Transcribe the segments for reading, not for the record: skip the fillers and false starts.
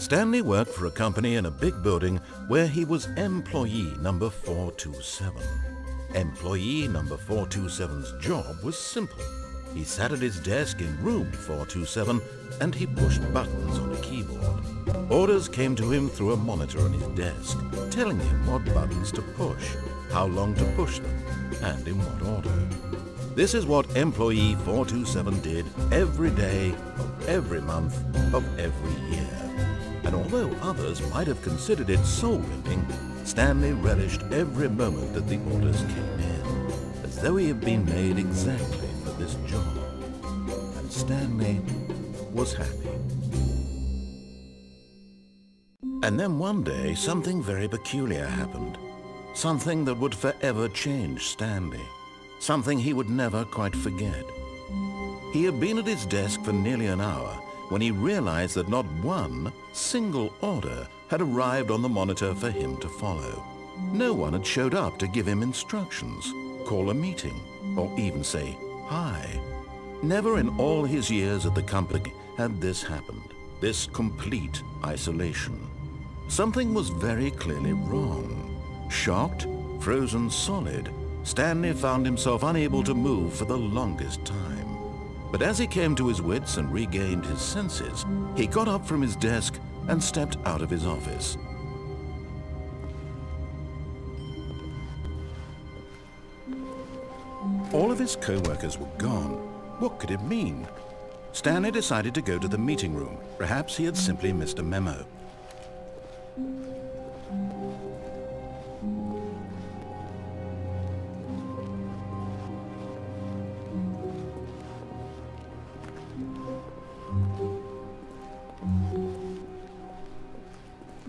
Stanley worked for a company in a big building where he was employee number 427. Employee number 427's job was simple. He sat at his desk in room 427 and he pushed buttons on a keyboard. Orders came to him through a monitor on his desk, telling him what buttons to push, how long to push them, and in what order. This is what employee 427 did every day of every month of every year. And although others might have considered it soul-ripping, Stanley relished every moment that the orders came in, as though he had been made exactly for this job. And Stanley was happy. And then one day, something very peculiar happened. Something that would forever change Stanley. Something he would never quite forget. He had been at his desk for nearly an hour when he realized that not one single order had arrived on the monitor for him to follow. No one had showed up to give him instructions, call a meeting, or even say hi. Never in all his years at the company had this happened, this complete isolation. Something was very clearly wrong. Shocked, frozen solid, Stanley found himself unable to move for the longest time. But as he came to his wits and regained his senses, he got up from his desk and stepped out of his office. All of his co-workers were gone. What could it mean? Stanley decided to go to the meeting room. Perhaps he had simply missed a memo.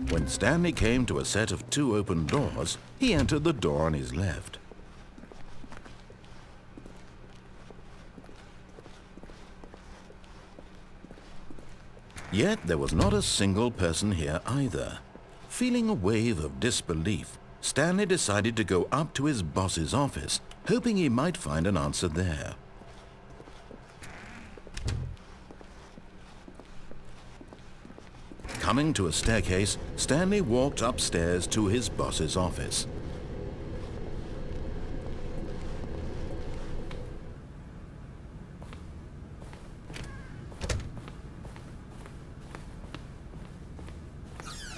When Stanley came to a set of 2 open doors, he entered the door on his left. Yet there was not a single person here either. Feeling a wave of disbelief, Stanley decided to go up to his boss's office, hoping he might find an answer there. Coming to a staircase, Stanley walked upstairs to his boss's office.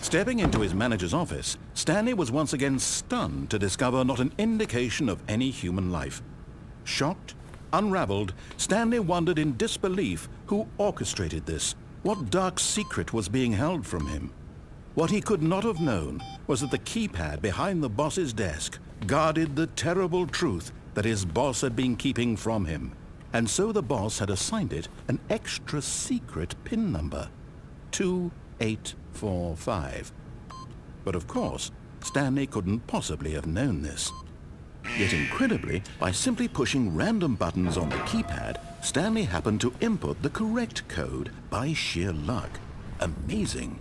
Stepping into his manager's office, Stanley was once again stunned to discover not an indication of any human life. Shocked, unraveled, Stanley wondered in disbelief who orchestrated this. What dark secret was being held from him? What he could not have known was that the keypad behind the boss's desk guarded the terrible truth that his boss had been keeping from him. And so the boss had assigned it an extra secret PIN number, 2845. But of course, Stanley couldn't possibly have known this. Yet incredibly, by simply pushing random buttons on the keypad, Stanley happened to input the correct code by sheer luck. Amazing.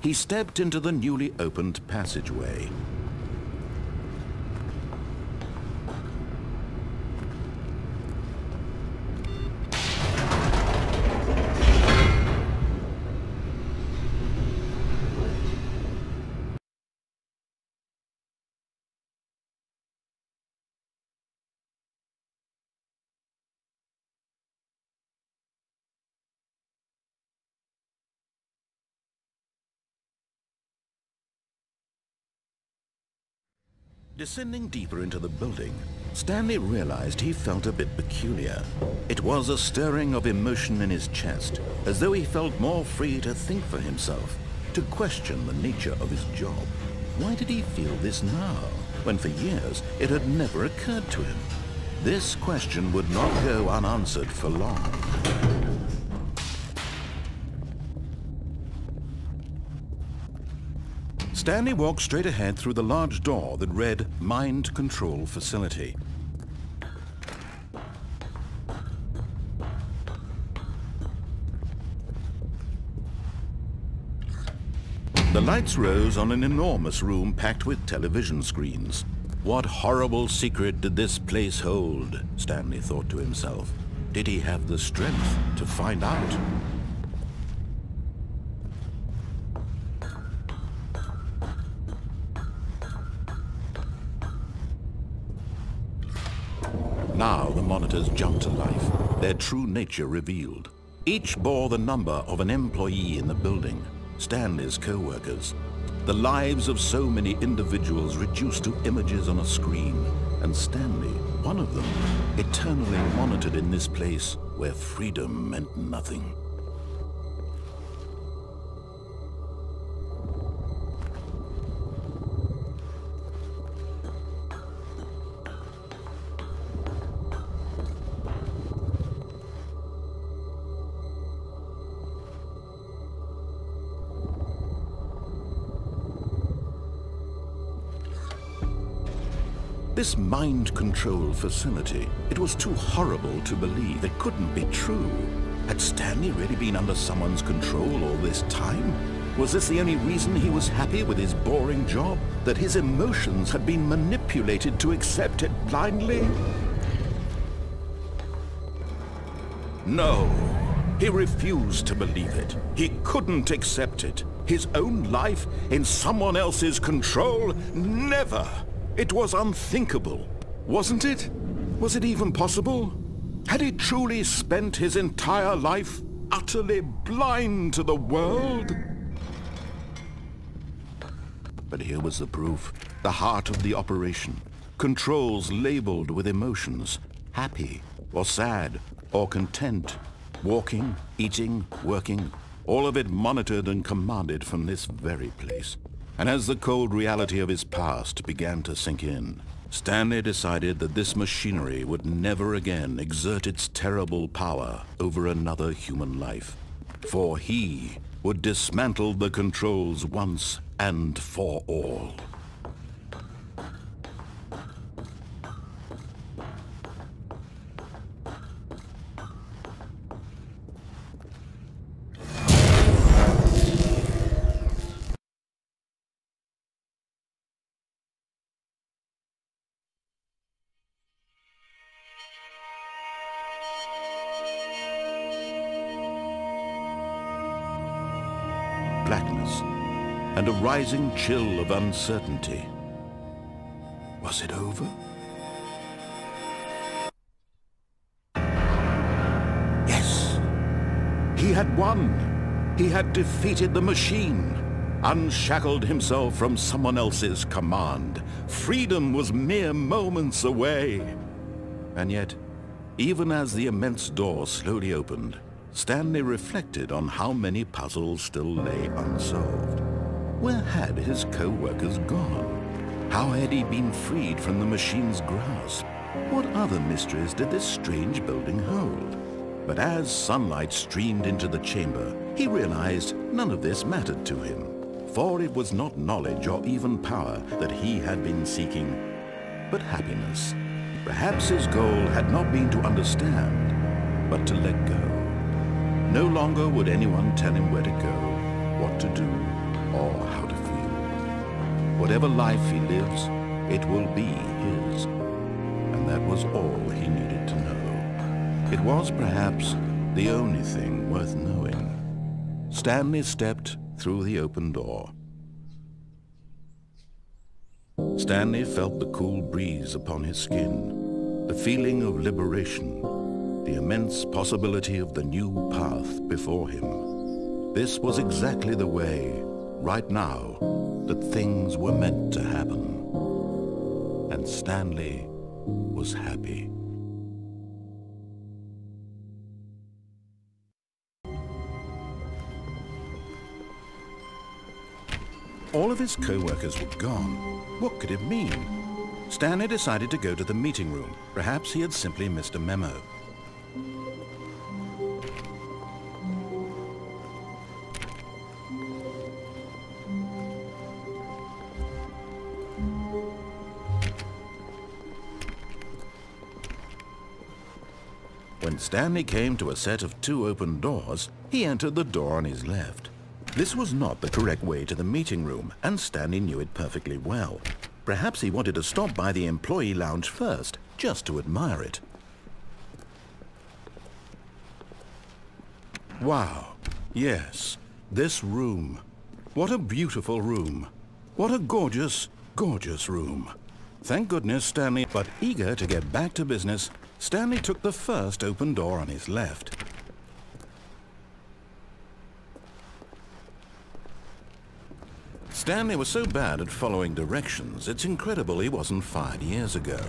He stepped into the newly opened passageway. Descending deeper into the building, Stanley realized he felt a bit peculiar. It was a stirring of emotion in his chest, as though he felt more free to think for himself, to question the nature of his job. Why did he feel this now, when for years it had never occurred to him? This question would not go unanswered for long. Stanley walked straight ahead through the large door that read Mind Control Facility. The lights rose on an enormous room packed with television screens. What horrible secret did this place hold? Stanley thought to himself. Did he have the strength to find out? Now the monitors jumped to life, their true nature revealed. Each bore the number of an employee in the building, Stanley's co-workers. The lives of so many individuals reduced to images on a screen, and Stanley, one of them, eternally monitored in this place where freedom meant nothing. This mind control facility, it was too horrible to believe. It couldn't be true. Had Stanley really been under someone's control all this time? Was this the only reason he was happy with his boring job? That his emotions had been manipulated to accept it blindly? No, he refused to believe it. He couldn't accept it. His own life in someone else's control? Never! It was unthinkable, wasn't it? Was it even possible? Had he truly spent his entire life utterly blind to the world? But here was the proof, the heart of the operation. Controls labeled with emotions, happy or sad or content, walking, eating, working, all of it monitored and commanded from this very place. And as the cold reality of his past began to sink in, Stanley decided that this machinery would never again exert its terrible power over another human life. For he would dismantle the controls once and for all. Blackness, and a rising chill of uncertainty. Was it over? Yes! He had won! He had defeated the machine, unshackled himself from someone else's command. Freedom was mere moments away. And yet, even as the immense door slowly opened, Stanley reflected on how many puzzles still lay unsolved. Where had his co-workers gone? How had he been freed from the machine's grasp? What other mysteries did this strange building hold? But as sunlight streamed into the chamber, he realized none of this mattered to him. For it was not knowledge or even power that he had been seeking, but happiness. Perhaps his goal had not been to understand, but to let go. No longer would anyone tell him where to go, what to do, or how to feel. Whatever life he lives, it will be his. And that was all he needed to know. It was perhaps the only thing worth knowing. Stanley stepped through the open door. Stanley felt the cool breeze upon his skin, the feeling of liberation, the immense possibility of the new path before him. This was exactly the way, right now, that things were meant to happen. And Stanley was happy. All of his co-workers were gone. What could it mean? Stanley decided to go to the meeting room. Perhaps he had simply missed a memo. When Stanley came to a set of 2 open doors, he entered the door on his left. This was not the correct way to the meeting room, and Stanley knew it perfectly well. Perhaps he wanted to stop by the employee lounge first, just to admire it. Wow, yes, this room. What a beautiful room. What a gorgeous, gorgeous room. Thank goodness Stanley, but eager to get back to business, Stanley took the first open door on his left. Stanley was so bad at following directions, it's incredible he wasn't fired years ago.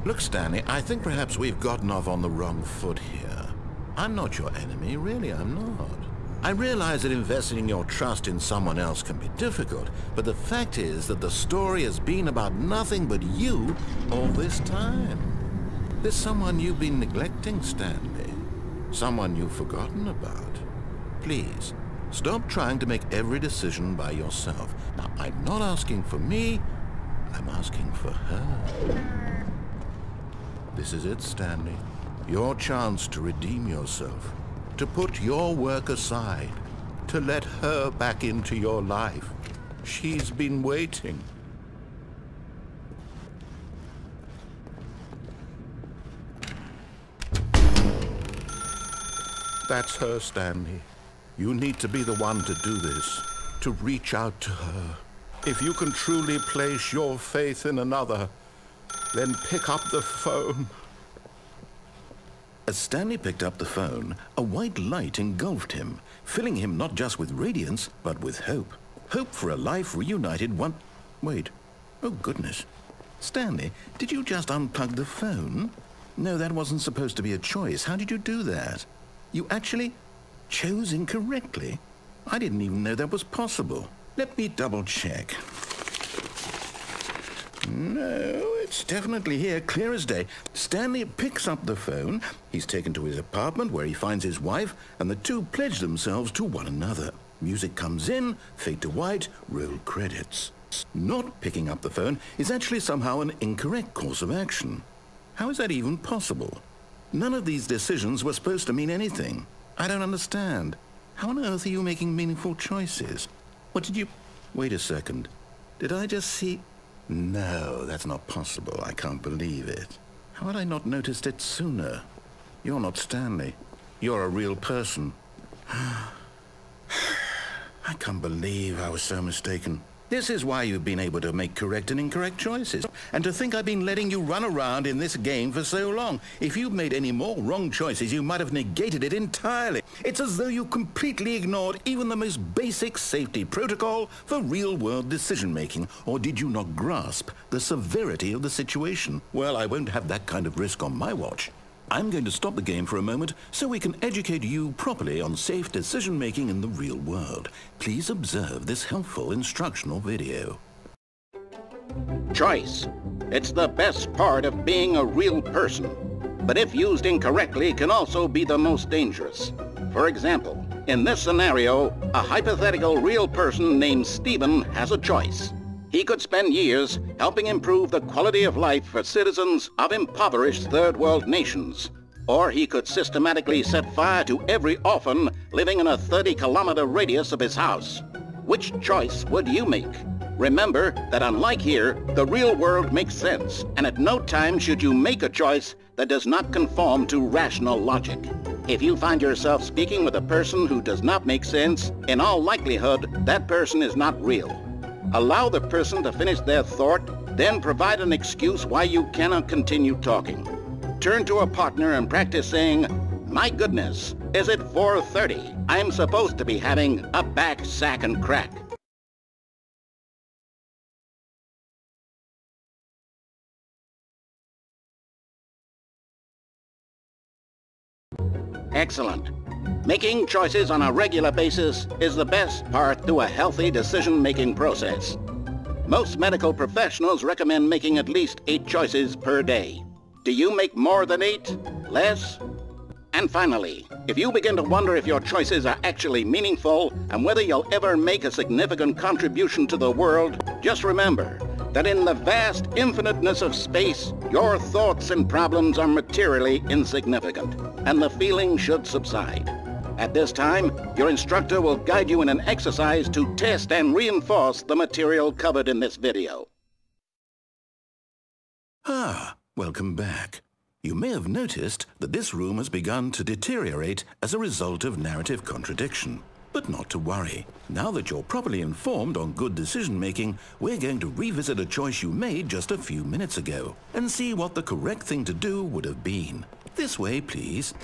Look, Stanley, I think perhaps we've gotten off on the wrong foot here. I'm not your enemy, really, I'm not. I realize that investing your trust in someone else can be difficult, but the fact is that the story has been about nothing but you all this time. There's someone you've been neglecting, Stanley. Someone you've forgotten about. Please, stop trying to make every decision by yourself. Now, I'm not asking for me, I'm asking for her. This is it, Stanley. Your chance to redeem yourself. To put your work aside. To let her back into your life. She's been waiting. That's her, Stanley. You need to be the one to do this, to reach out to her. If you can truly place your faith in another, then pick up the phone. As Stanley picked up the phone, a white light engulfed him, filling him not just with radiance, but with hope. Hope for a life reunited one... Wait. Oh, goodness. Stanley, did you just unplug the phone? No, that wasn't supposed to be a choice. How did you do that? You actually chose incorrectly? I didn't even know that was possible. Let me double check. No, it's definitely here, clear as day. Stanley picks up the phone. He's taken to his apartment where he finds his wife, and the two pledge themselves to one another. Music comes in, fade to white, roll credits. Not picking up the phone is actually somehow an incorrect course of action. How is that even possible? None of these decisions were supposed to mean anything. I don't understand. How on earth are you making meaningful choices? What did you... Wait a second. Did I just see... No, that's not possible. I can't believe it. How had I not noticed it sooner? You're not Stanley. You're a real person. I can't believe I was so mistaken. This is why you've been able to make correct and incorrect choices. And to think I've been letting you run around in this game for so long. If you'd made any more wrong choices, you might have negated it entirely. It's as though you completely ignored even the most basic safety protocol for real-world decision-making. Or did you not grasp the severity of the situation? Well, I won't have that kind of risk on my watch. I'm going to stop the game for a moment so we can educate you properly on safe decision-making in the real world. Please observe this helpful instructional video. Choice. It's the best part of being a real person. But if used incorrectly, can also be the most dangerous. For example, in this scenario, a hypothetical real person named Stephen has a choice. He could spend years helping improve the quality of life for citizens of impoverished third world nations. Or he could systematically set fire to every orphan living in a 30-kilometer radius of his house. Which choice would you make? Remember that unlike here, the real world makes sense, and at no time should you make a choice that does not conform to rational logic. If you find yourself speaking with a person who does not make sense, in all likelihood, that person is not real. Allow the person to finish their thought, then provide an excuse why you cannot continue talking. Turn to a partner and practice saying, "My goodness, is it 4:30? I'm supposed to be having a back, sack, and crack." Excellent. Making choices on a regular basis is the best part to a healthy decision-making process. Most medical professionals recommend making at least 8 choices per day. Do you make more than 8? Less? And finally, if you begin to wonder if your choices are actually meaningful and whether you'll ever make a significant contribution to the world, just remember that in the vast infiniteness of space, your thoughts and problems are materially insignificant, and the feeling should subside. At this time, your instructor will guide you in an exercise to test and reinforce the material covered in this video. Ah, welcome back. You may have noticed that this room has begun to deteriorate as a result of narrative contradiction. But not to worry. Now that you're properly informed on good decision-making, we're going to revisit a choice you made just a few minutes ago and see what the correct thing to do would have been. This way, please.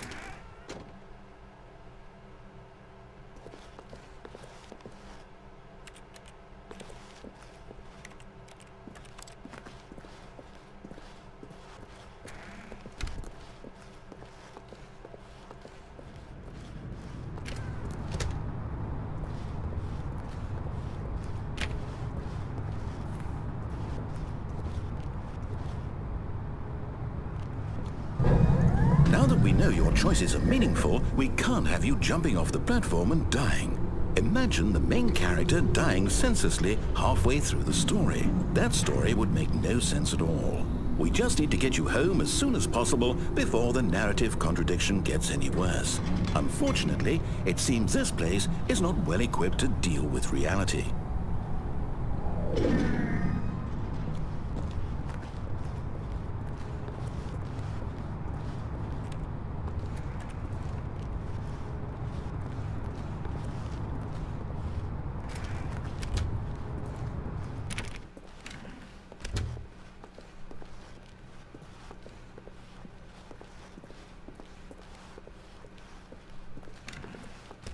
Now that we know your choices are meaningful, we can't have you jumping off the platform and dying. Imagine the main character dying senselessly halfway through the story. That story would make no sense at all. We just need to get you home as soon as possible before the narrative contradiction gets any worse. Unfortunately, it seems this place is not well equipped to deal with reality.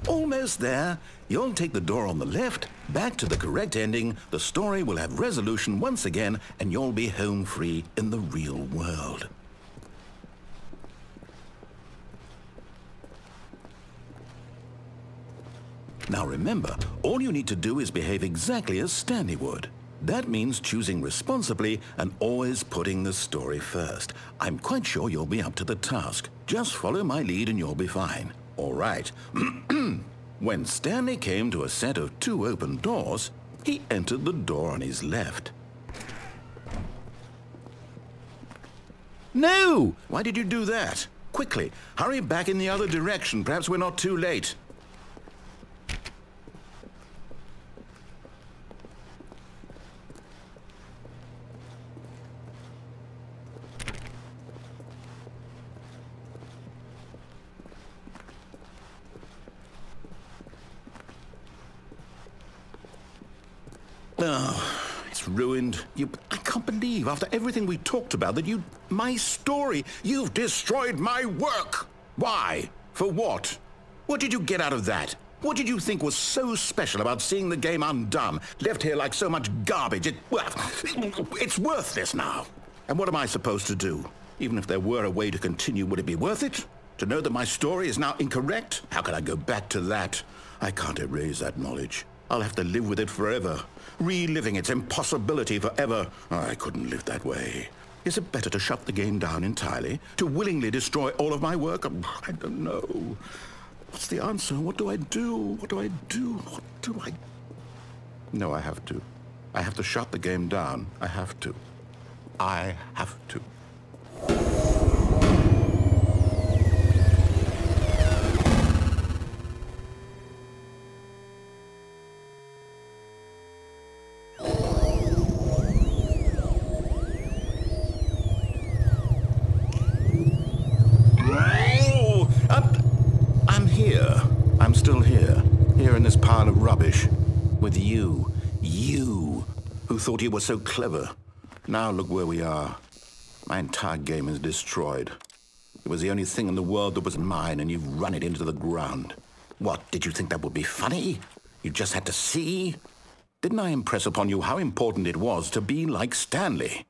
Almost there. You'll take the door on the left, back to the correct ending, the story will have resolution once again, and you'll be home free in the real world. Now remember, all you need to do is behave exactly as Stanley would. That means choosing responsibly and always putting the story first. I'm quite sure you'll be up to the task. Just follow my lead and you'll be fine. All right. When Stanley came to a set of 2 open doors, he entered the door on his left. No! Why did you do that? Quickly, hurry back in the other direction. Perhaps we're not too late. Oh, it's ruined. I can't believe, after everything we talked about, that my story, you've destroyed my work. Why? For what? What did you get out of that? What did you think was so special about seeing the game undone, left here like so much garbage? It's worthless now. And what am I supposed to do? Even if there were a way to continue, would it be worth it? To know that my story is now incorrect? How can I go back to that? I can't erase that knowledge. I'll have to live with it forever, reliving its impossibility forever. I couldn't live that way. Is it better to shut the game down entirely? To willingly destroy all of my work? I don't know. What's the answer? What do I do? What do I do? What do I... No, I have to. I have to shut the game down. I have to. I have to. I'm still here in this pile of rubbish, with you who thought you were so clever. Now look where we are. My entire game is destroyed. It was the only thing in the world that was mine, and you've run it into the ground. What, did you think that would be funny? You just had to see? Didn't I impress upon you how important it was to be like Stanley?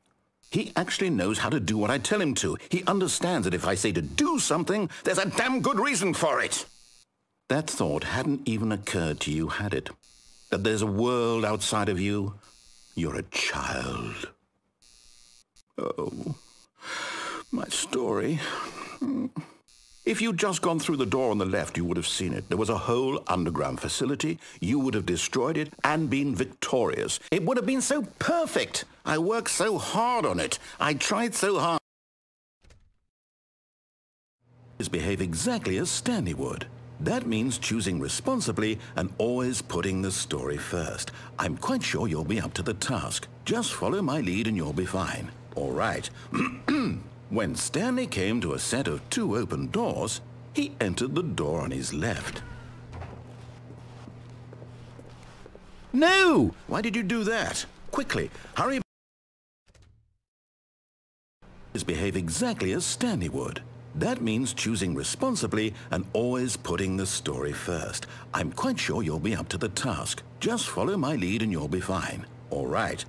He actually knows how to do what I tell him to. He understands that if I say to do something, there's a damn good reason for it. That thought hadn't even occurred to you, had it? That there's a world outside of you? You're a child. Oh, my story. If you'd just gone through the door on the left, you would have seen it. There was a whole underground facility. You would have destroyed it and been victorious. It would have been so perfect. I worked so hard on it. I tried so hard. Behave exactly as Stanley would. That means choosing responsibly and always putting the story first. I'm quite sure you'll be up to the task. Just follow my lead and you'll be fine. All right. When Stanley came to a set of 2 open doors, he entered the door on his left. No! Why did you do that? Quickly, hurry. Behave exactly as Stanley would. That means choosing responsibly and always putting the story first. I'm quite sure you'll be up to the task. Just follow my lead and you'll be fine. All right.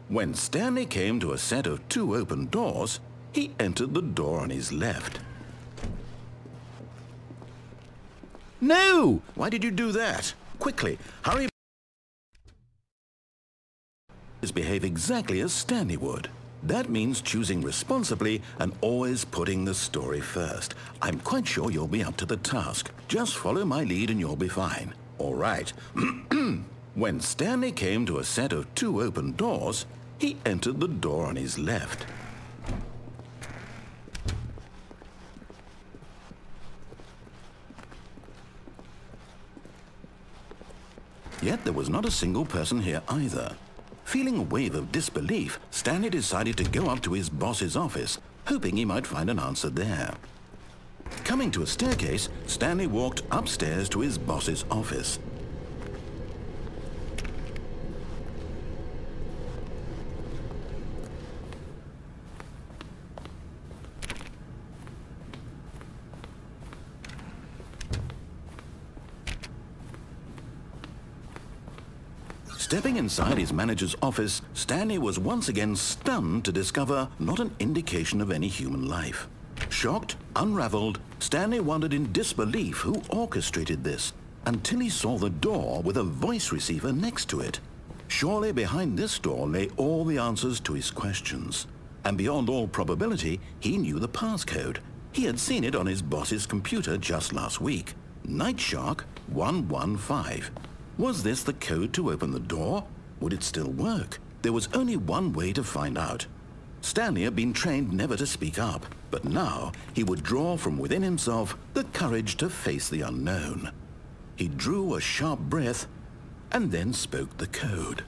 When Stanley came to a set of 2 open doors, he entered the door on his left. No! Why did you do that? Quickly, hurry. Behave exactly as Stanley would. That means choosing responsibly and always putting the story first. I'm quite sure you'll be up to the task. Just follow my lead and you'll be fine. All right. When Stanley came to a set of 2 open doors, he entered the door on his left. Yet there was not a single person here either. Feeling a wave of disbelief, Stanley decided to go up to his boss's office, hoping he might find an answer there. Coming to a staircase, Stanley walked upstairs to his boss's office. Stepping inside his manager's office, Stanley was once again stunned to discover not an indication of any human life. Shocked, unraveled, Stanley wondered in disbelief who orchestrated this, until he saw the door with a voice receiver next to it. Surely behind this door lay all the answers to his questions. And beyond all probability, he knew the passcode. He had seen it on his boss's computer just last week. Nightshark 115. Was this the code to open the door? Would it still work? There was only one way to find out. Stanley had been trained never to speak up, but now he would draw from within himself the courage to face the unknown. He drew a sharp breath and then spoke the code.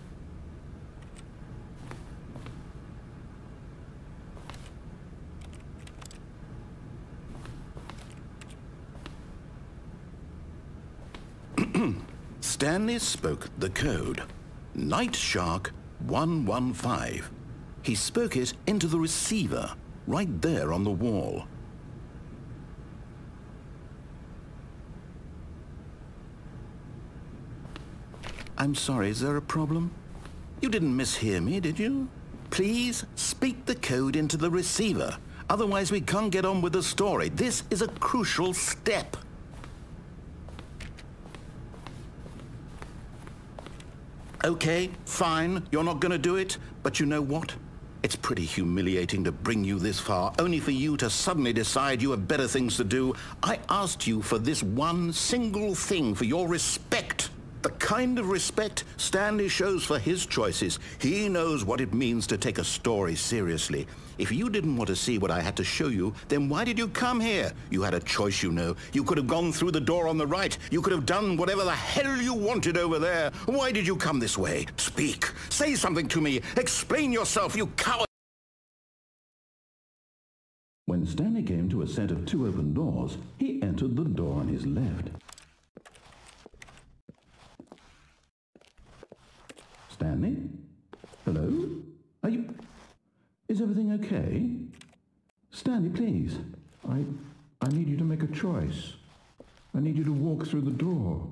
Stanley spoke the code. Nightshark 115. He spoke it into the receiver, right there on the wall. I'm sorry, is there a problem? You didn't mishear me, did you? Please speak the code into the receiver. Otherwise we can't get on with the story. This is a crucial step. Okay, fine, you're not going to do it, but you know what? It's pretty humiliating to bring you this far, only for you to suddenly decide you have better things to do. I asked you for this one single thing, for your respect. The kind of respect Stanley shows for his choices. He knows what it means to take a story seriously. If you didn't want to see what I had to show you, then why did you come here? You had a choice, you know. You could have gone through the door on the right. You could have done whatever the hell you wanted over there. Why did you come this way? Speak. Say something to me. Explain yourself, you coward. When Stanley came to a set of 2 open doors, he entered the door on his left. Stanley? Hello? Are you... Is everything okay? Stanley, please. I need you to make a choice. I need you to walk through the door.